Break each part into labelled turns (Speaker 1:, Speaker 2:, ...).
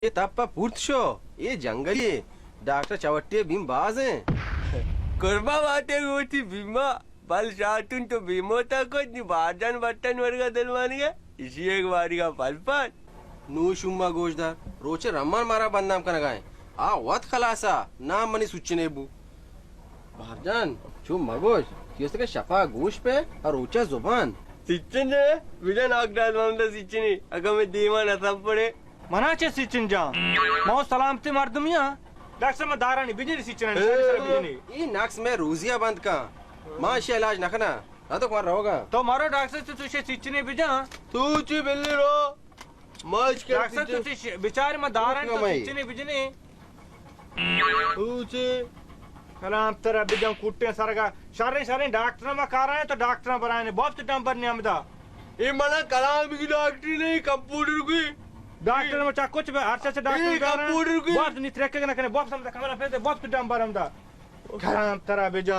Speaker 1: ये तप्पा पूर्तशो ये जंगली डॉक्टर चवट्टे बिंबाज हैं
Speaker 2: कर्मा बातें होती बीमा बल शातुन तो बीमो तक नि बाजन बटन वर्गा दलवानी है इसी एक बारी का पल पर
Speaker 1: नू शुम्मा गोशदार रोचे रम्मान मारा बदनाम करना गाए आ वत खलासा नाम मनी सुच्चने बू भारजान चो मगोश किस के शफा गोश पे और रोचा जुबान
Speaker 2: सिच्चन है विजय नागदास मामला सिच्चनी अगर मैं दीवान असम पड़े
Speaker 3: मनाचे सिच्चन जा मौ सलामती मर्दमिया डॉक्टर में दारानी बिजली सिच्चन बिजली
Speaker 1: ये नक्स में रोजिया बंद का माशा इलाज नखना ना तो कौन रहोगा
Speaker 3: तो मारो डॉक्टर से तुझे सिच्चने बिजा
Speaker 2: तू ची बिल्ली रो माच के
Speaker 3: डॉक्टर तुझे बेचारे में दारानी तो सिच्चने बिजने
Speaker 2: तू ची
Speaker 3: सलाम तेरा बिजा कुट्टे सरगा सारे सारे डॉक्टर में कार आए तो डॉक्टर बनाए बहुत नंबर नहीं आमदा
Speaker 2: ये मना कलाम की डॉक्टरी नहीं कंप्यूटर की
Speaker 3: डॉक्टर में चा कुछ हर से डॉक्टर
Speaker 2: कंप्यूटर की
Speaker 3: बहुत नहीं ट्रैक करना करे बहुत समझ कैमरा पे बहुत नंबर आमदा सलाम तेरा बिजा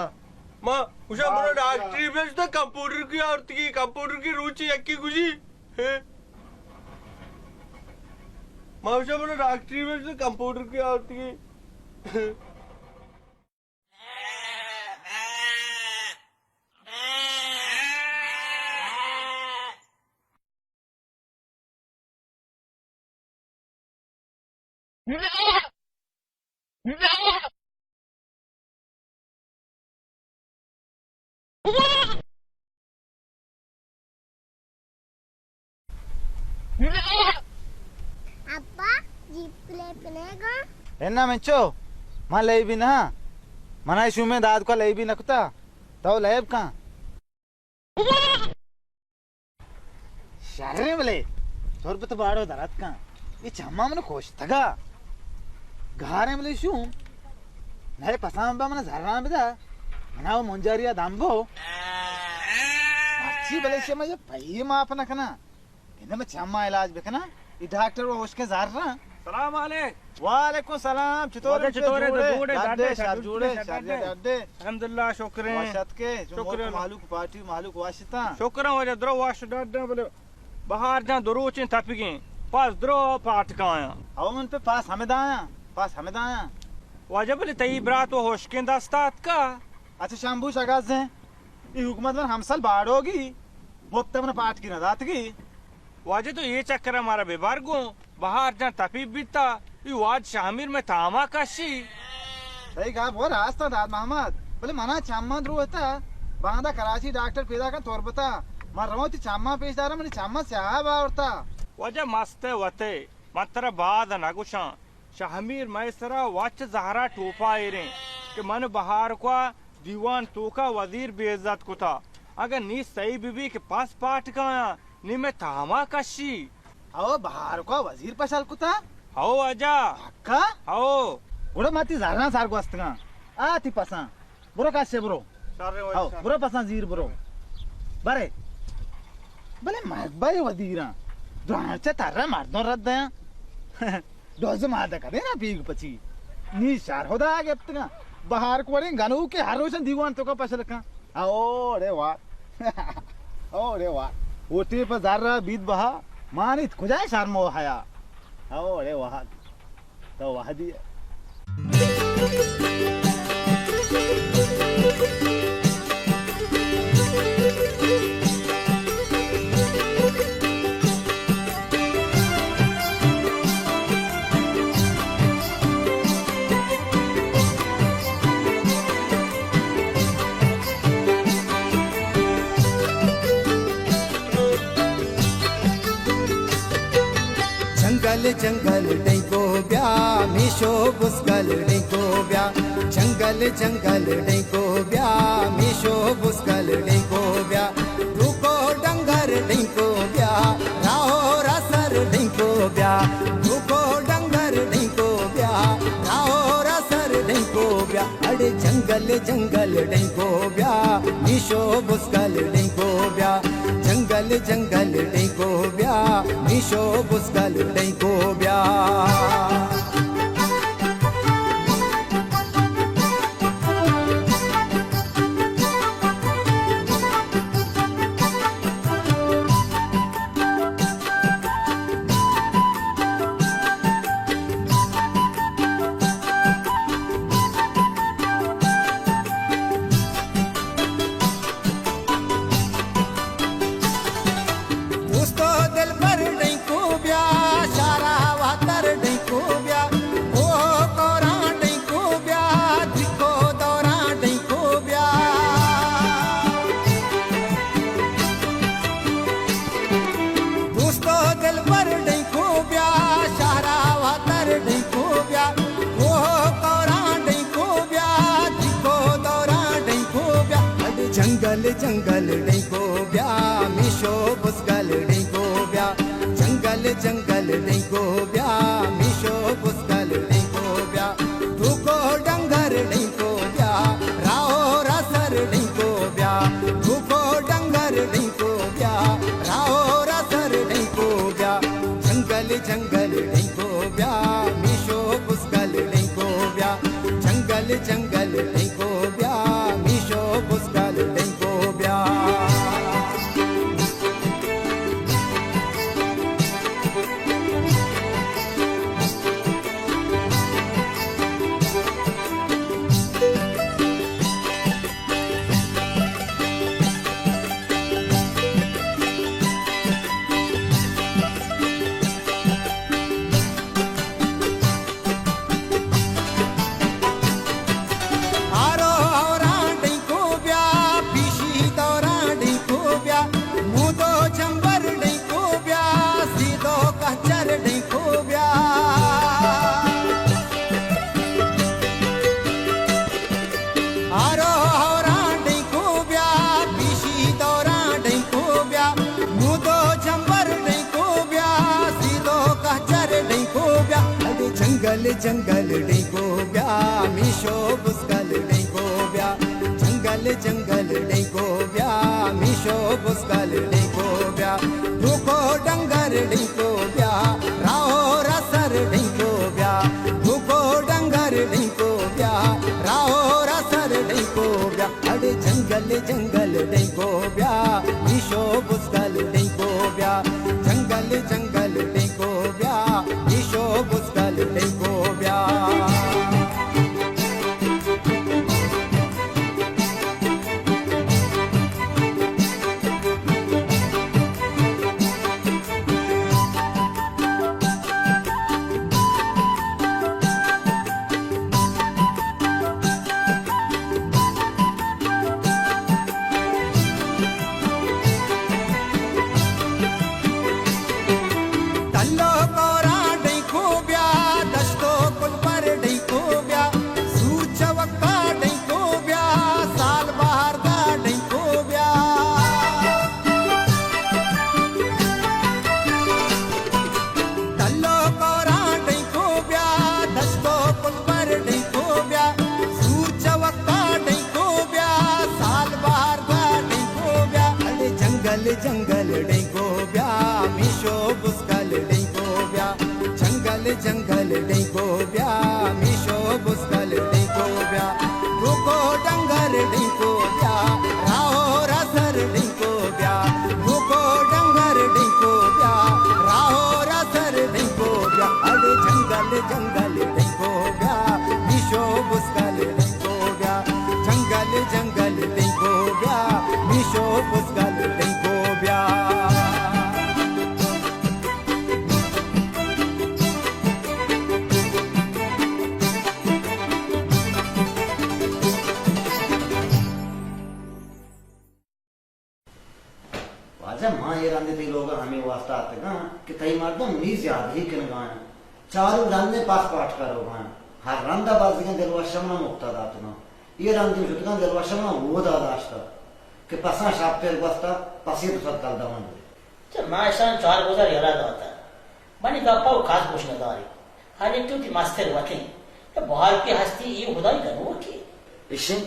Speaker 2: माँ उसे बड़ा डॉक्टरी में तो कंप्यूटर की औरत की कंप्यूटर की रुचि यक्की खुशी है माँ उसे बड़ा डॉक्टरी में तो कंप्यूटर की औरत की
Speaker 4: అబ్బా జీప్ లేపనేగా
Speaker 5: ఎన్నా మెంచో మా లేబి నా మనాయి షుమే దాద్ को लेबी नकुता तो लेब का शर्रे बले सोरपत बाड़ो दरत का ये चम्मा मन खोश तगा घारे मले शू नरे पसाम बा मन झरना बिदा मनाव मुंजारिया दांबो अच्छी बले से मजे पही माफ न कना इने में चम्मा इलाज बेकना ये डॉक्टर वो उसके जार रहा
Speaker 3: सलाम अलैकुम
Speaker 5: वालेकुम सलाम चितोरे
Speaker 3: चितोरे जुड़े
Speaker 5: दादे जुड़े दादे
Speaker 3: अल्हम्दुलिल्लाह शुक्र
Speaker 5: वाशत के जो
Speaker 3: शुक्र
Speaker 5: मालूक पार्टी मालूक वाशिता
Speaker 3: शुक्र वजह द्रो वाश दादे बोले बाहर जा दरोचिन थपगे पास द्रो पाट का आया
Speaker 5: अवन पे पास हमें दाया
Speaker 3: वजह बोले तई ब्रात वो होश के दस्तात का
Speaker 5: अच्छा शंभू शगाज है ये हुकूमत में हमसल बाड़ोगी मुफ्त में पाठ की नदात की
Speaker 3: वजह तो ये चक्कर हमारा बेबार गो बाहर जा तपी बीता ये वाज शामिर में तामा काशी
Speaker 5: सही कहा वो रास्ता दाद मोहम्मद बोले मना चाम्मा द्रो होता बांदा कराची डॉक्टर पैदा का तौर बता मर रहा थी चाम्मा पेशदारा मैंने चाम्मा से आवता
Speaker 3: वजह मस्त वते मतर बाद नगुशा शामिर मैसरा वाच जहरा टोपा एरे कि मन बहार का दीवान तो का वजीर बेइज्जत को था अगर नी सही बीबी के पास पाठ का नी में तामा कशी
Speaker 5: आओ बाहर को वजीर पशाल कुता
Speaker 3: हो अजा
Speaker 5: हक्का
Speaker 3: हो
Speaker 5: बुरो माती जारना सार को अस्तगा आती पसा बुरो कासे बुरो आओ बुरो पसा जीर बुरो बरे भले मकबाई वजीरा दोनचे तारा मारदो रद्द डोज मारदा करे ना पीग पची नी शार होदा आगे अपतगा बाहर को रे गनु के हरोशन दीवान तो का पसल का आओ रे वाह ओ रे वाह ओटे पर जारा बीत बहा मानित खुजाए शर्मो हया आओ रे वाह तो वाह दिया
Speaker 6: जंगल जंगल डेंगो ब्या मीशो बुस्कल डेंगो ब्या जंगल जंगल डेंगो ब्या मीशो बुस्कल डेंगो ब्या रुको डंगर डेंगो ब्या राहो रसर डेंगो ब्या रुको डंगर डेंगो ब्या राहो रसर डेंगो ब्या अरे जंगल जंगल डेंगो ब्या मीशो बुस्कल डेंगो ब्या जंगल जंगल डेंगो ब्या मीशो बुस्कल डेंगो ब्या जंगल डेको ब्या मिशो बुस्कल डेको ब्या जंगल जंगल डेको ब्या मिशो बुस्कल डेको ब्या धुको डंगर डेको ब्या राओ रसर डेको ब्या धुको डंगर डेको ब्या राओ रसर डेको ब्या जंगल जंगल डेको ब्या मिशो बुस्कल डेको ब्या जंगल जंगल डेको ब्या मिशो बुस्कल डेको ब्या आरो औरा डेको ब्या पीशी दौरा डेको ब्या मुदो चंबर डेको ब्या सीधो कचर डेको ब्या आरो औरा डेको ब्या पीशी दौरा डेको ब्या मुदो चंबर डेको ब्या सीधो कचर डेको ब्या अरे जंगल जंगल डेको ब्या मिशो बुस्कल डेको ब्या जंगल जंगल डेको ब्या मिशो बुस्कल डेको ब्या धुको डंगर डेको ब्या राहो रसर डेको ब्या धुको डंगर डेको ब्या राहो रसर डेको ब्या अरे जंगल जंगल डेको ब्या मिशो बुस्कल डेको ब्या जंगल जंगल डेको ब्या मिशो बुस्कल डेको ब्या तल्लो कोरा डेको ब्या दस्तो कुल पर डेको ब्या सूर चवक्का डेको ब्या साल बाहर का डेको ब्या तल्लो कोरा डेको ब्या दस्तो कुल पर डेको ब्या सूर चवक्का डेको ब्या साल बाहर का डेको ब्या अरे जंगल जंगल डेको ब्या मिशो बुस्कल डेको ब्या जंगल जंगल डेको ब्या मिशो बुस्कल डेको ब्या धुको डंगर डेको ब्या राहो रसर डेको ब्या धुको डंगर डेको ब्या राहो रसर डेको ब्या अरे जंगल जंगल डेको ब्या मिशो बुस्कल डेको ब्या जंगल जंगल डेको ब्या मिशो बुस्कल डेको ब्या
Speaker 7: वाजा माँ ये रांधे थे लोग हमें वास्ता आते ना कि कई मार तो नीज याद ही किन गाएं चारों रांधे पास पाठ करो गाएं हर रांधा बाजी का दिलवाशमना मुक्ता दात ना ये रांधे जुटका दिलवाशमना वो दादाश्ता कि पसा शाप पे वास्ता पसी तो सब कल दवन
Speaker 8: तो मैं ऐसा 4 गुजार याद आता मनी का पाव खास पूछना दारी हाले तो की मास्टर वके तो बाहर की हस्ती ये खुदाई करो की
Speaker 7: इसे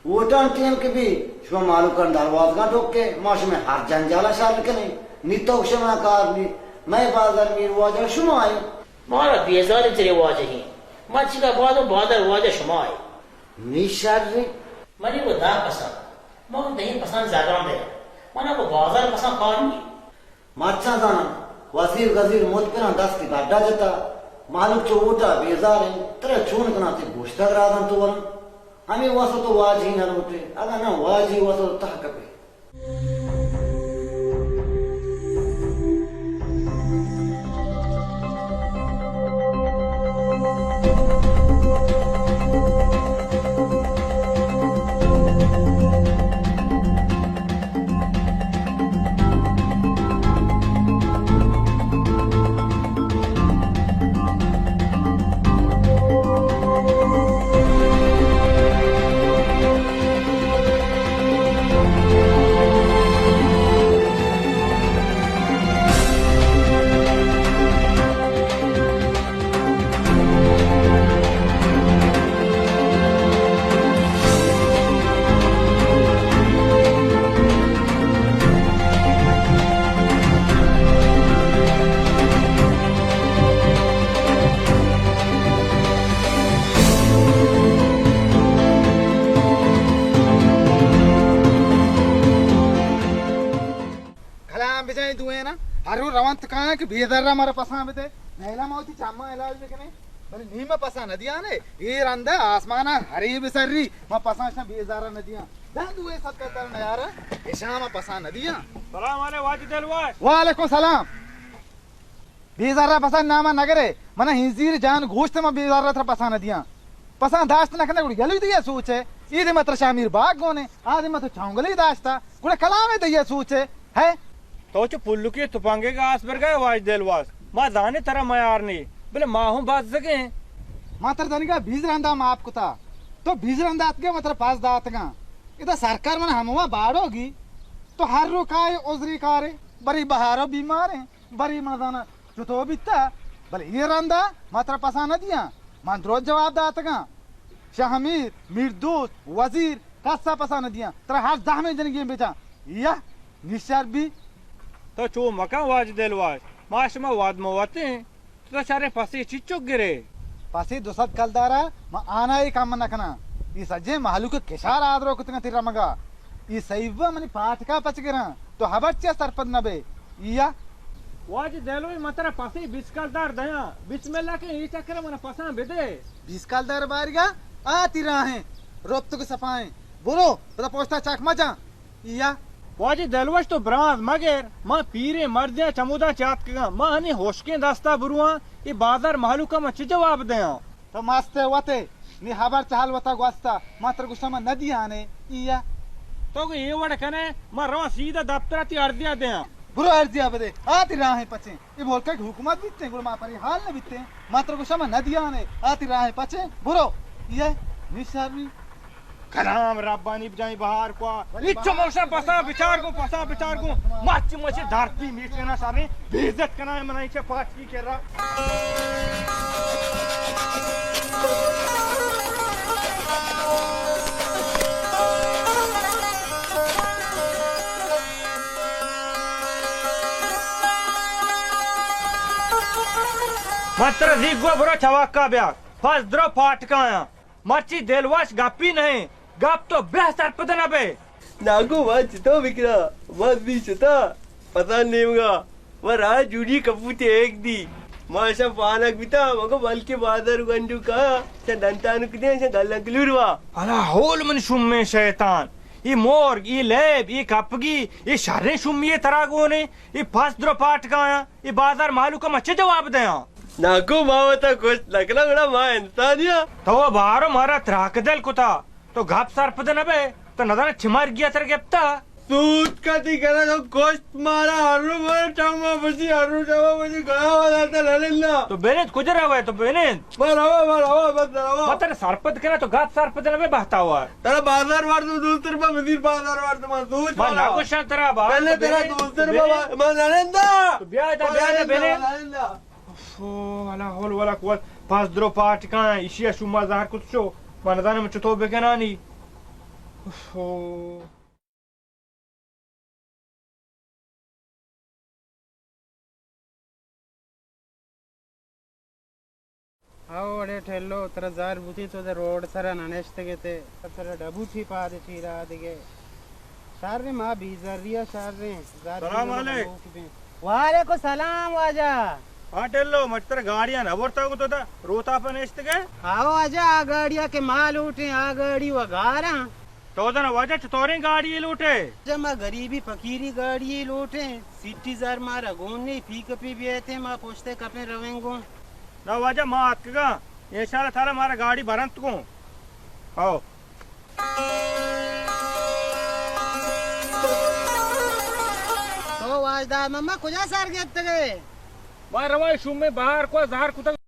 Speaker 7: वो टाइम टीम के भी शो मालूम कर दरवाज का ठोक के माश में हर जंजाला शाल के नहीं नितो क्षमा कारनी मैं बाजार में वाजा शुमा आए
Speaker 8: मारा बेजार तेरे वाजे ही मच का बादर वाजे शुमा आए
Speaker 7: निशारी
Speaker 8: मनी वो दा पसंद मो नहीं पसंद जागरण दे मना वो बाजार पसंद खानी
Speaker 7: माचा दाना वजीर गजीर मोत पे ना 10 की गड्ढा जता मालूम चोटा बेजार है तेरे चून कना ते गोश्ता रादन तो वन हमें वासो तो वाजी ना रोटे अगर ना वाजी वासो तो तहक पे
Speaker 5: अरे रवंत कहाँ कि बेदर्रा मारा पसा में थे नैला मावती चामा इलाज में कने बले नी में पसा नदियां ने ये रंदा आसमाना हरी बिसरी मां पसा से बेजारा नदियां दांत हुए सब कहता है यार ऐसा मां पसा नदियां
Speaker 3: सलाम अलैकुम वाजी दिलवाश।
Speaker 5: वालेकुम सलाम। बेजारा पसा नामा नगरे मना हिंजीर जान गोश्त में बेजारा था पसा नदियां पसा दाश्त न कने गुड़ गली दिया सोच है ये मत शामीर बाग गोने आदि मत छांगली दाश्ता गुड़ कलाम दिया सोच है
Speaker 3: तो च पुल्लू के तुपांगे का आस पर गए वाज दिलवास मां जाने तरह मयार नहीं बोले माहूं बात सके
Speaker 5: मात्र धनिका बीज रंदा मां आपको था तो बीज रंदा के मतलब पास दात का इधर सरकार मन हमवा बाड़ोगी तो हर रो काय उजरी कारे बड़ी बहारो बीमार है बड़ी मर्दाना जो तो बिता भले ये रंदा मात्र पसा नदियां मान रोज जवाब दात का शाहमीर मिर्दूस वजीर कासा पसा नदियां तेरा हर दामे जनगी बेचा या निशार भी
Speaker 3: तो चो मका वाज दिलवास माश में वाद मवाते तो सारे फसे चिचुक गिरे
Speaker 5: पासी दुसत कलदारा मा आना ही काम नखना ఈ సజ్జే మహలుకు కిషార్ ఆదరోకుతున్న తిరమగా ఈ సైవ మని పాటకా పచగిరా तो हबच्चे सरपद नबे इया
Speaker 3: वाज दिलवास मतरा फसे बिस्कलदार दया बिस्मिल्लाह के ई चक्र मन पसा बेदे
Speaker 5: 20 कलदार बारिगा आती रहे रोप्त को सफाए बोलो तो पोस्ता चक मजा इया
Speaker 3: वाजी दिलवास तो ब्राज मगर मां पीरे मर्दे चमुदा चात का मां ने होशके दास्ता बुरुआ ये बाजार महलुका में जवाब दे
Speaker 5: तो मस्ते वते नी हबर चाल वता गोस्ता मात्र गुस्सा में नदी आने इया
Speaker 3: तो ये वड़ कने मां रवा सीधा दफ्तर ती अर्जिया दे
Speaker 5: बुरो अर्जिया बदे आती रहे पचे ये बोल के हुकूमत बीतते गुड़ मा पर हाल न बीतते मात्र गुस्सा में नदी आने आती रहे पचे बुरो ये निशारी
Speaker 3: कलाम रब्बानी बजाई बहार को इच्छ मौसा पसा विचार को माच मचे धरती मीठे ना सारे बेइज्जत कना मनाई छे पार्टी के रा मात्र जीगो बरो छवाका ब्याग फस द्रो फाटका आया मची दिलवास गप्पी नहीं गप तो बेहतर पता बे
Speaker 2: नागो वाच तो विकरा वाच भी चता पता नहीं होगा वर आज जूडी कपूते एक दी माशा पानक बिता मगो बल्कि बादर गंडू का दंतानु किने गल्लंकलुरवा
Speaker 3: अला होल मन शुम्मे शैतान ये मोर ये लेब ये कपगी ये शर्रे शुम्मी तरागो ने ये फस द्रो फाटका आया ये बाजार मालू का मचे जवाब दे
Speaker 2: नाको मावता कुछ लगना बड़ा मां इंसानिया
Speaker 3: तो बारो मारा त्राकदल कुता तो घाप सर पद न बे तो नदान छिमार गया तर गेप्ता
Speaker 2: सूत का ती करा तो कोस्ट मारा हरु मारा चामा बसी गया वाला था ललेला
Speaker 3: तो बेनेत कुजरा हुआ है तो बेनेत
Speaker 2: मारावा बस मारावा
Speaker 3: मतलब सरपद करा तो घाप सर पद न बे बहता हुआ
Speaker 2: तेरा बाजार वार तो दूसरे पर वजीर बाजार वार तो सूत
Speaker 3: मां नाको शान तेरा बाप
Speaker 2: पहले तेरा दूसरे पर मां नरेंद्र
Speaker 3: तो ब्याह दा बेनेत ओ अला होल वाला कुल पास द्रो पाट का इशिया शुमा जार कुछ शो मनदान में चतो बेकनानी ओ
Speaker 9: आवडे ठेलो तर जार बुती तो रोड सरा ननेश्ते गेते तर डबू थी पादे चीरा दिगे सारे मां बीजरिया सारे
Speaker 3: सलाम अलैकुम
Speaker 9: वालेकुम सलाम वाजा
Speaker 3: टेलो मटर गाड़ियां नवरता को तो रोता पर नेश्ते के
Speaker 9: आओ आजा आ गाड़िया के माल उठे आ गाड़ी वगारा
Speaker 3: तो दन वजह चतोरे गाड़ी लूटे
Speaker 9: जमा गरीबी फकीरी गाड़ी लूटे सिटी जार मारा गोने पी कपी भी थे मां पूछते कपे रवेंगो
Speaker 3: ना वजह मात का ये सारा थारा मारा गाड़ी भरंत को आओ
Speaker 9: तो वाजदा मम्मा कुजा सार गेत गए
Speaker 3: बार रवाई शुम में बाहर को जार कुता